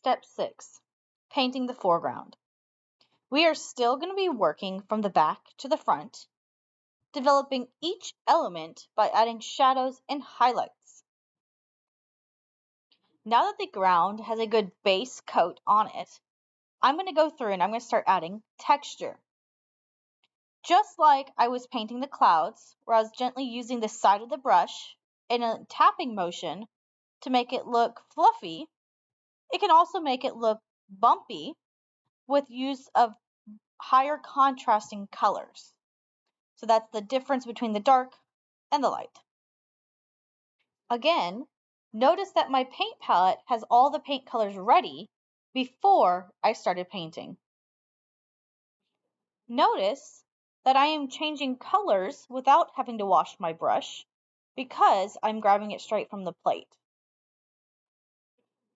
Step 6, painting the foreground. We are still going to be working from the back to the front, developing each element by adding shadows and highlights. Now that the ground has a good base coat on it, I'm going to go through and I'm going to start adding texture. Just like I was painting the clouds, where I was gently using the side of the brush in a tapping motion to make it look fluffy, it can also make it look bumpy with use of higher contrasting colors. So that's the difference between the dark and the light. Again, notice that my paint palette has all the paint colors ready before I started painting. Notice that I am changing colors without having to wash my brush because I'm grabbing it straight from the plate.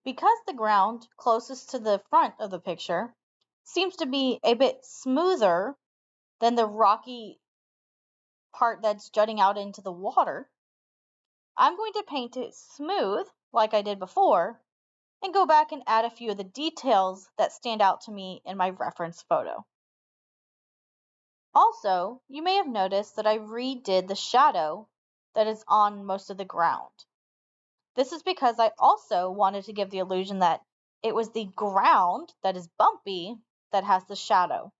Because the ground closest to the front of the picture seems to be a bit smoother than the rocky part that's jutting out into the water, I'm going to paint it smooth like I did before and go back and add a few of the details that stand out to me in my reference photo. Also, you may have noticed that I redid the shadow that is on most of the ground. This is because I also wanted to give the illusion that it was the ground that is bumpy that has the shadow.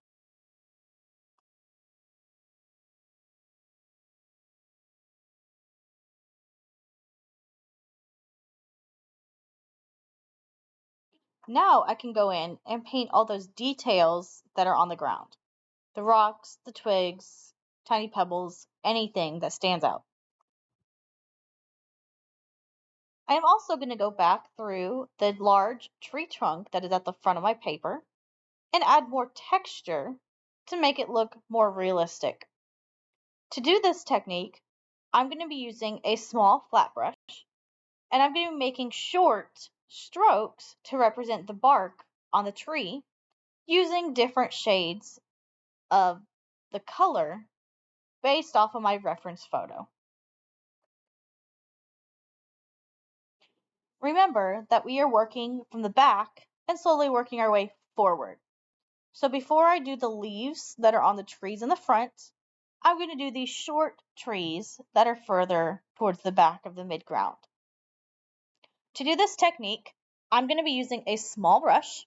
Now I can go in and paint all those details that are on the ground. The rocks, the twigs, tiny pebbles, anything that stands out. I am also going to go back through the large tree trunk that is at the front of my paper and add more texture to make it look more realistic. To do this technique, I'm going to be using a small flat brush and I'm going to be making short strokes to represent the bark on the tree using different shades of the color based off of my reference photo. Remember that we are working from the back and slowly working our way forward. So before I do the leaves that are on the trees in the front, I'm going to do these short trees that are further towards the back of the midground. To do this technique, I'm going to be using a small brush.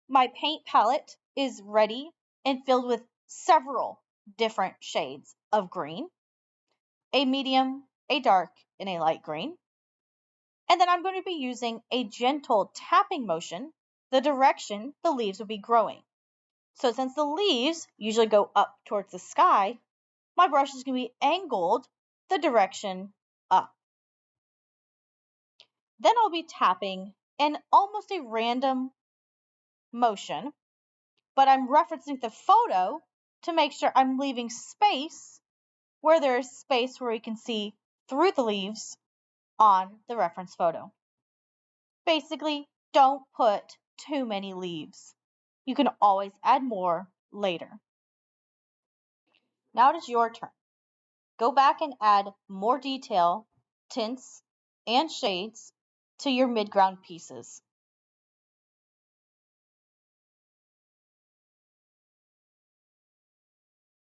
My paint palette is ready and filled with several different shades of green, a medium, a dark, and a light green. And then I'm going to be using a gentle tapping motion the direction the leaves will be growing. So since the leaves usually go up towards the sky, my brush is going to be angled the direction up. Then I'll be tapping in almost a random motion, but I'm referencing the photo to make sure I'm leaving space where there is space where we can see through the leaves on the reference photo. Basically, don't put too many leaves. You can always add more later. Now it is your turn. Go back and add more detail, tints, and shades to your midground pieces.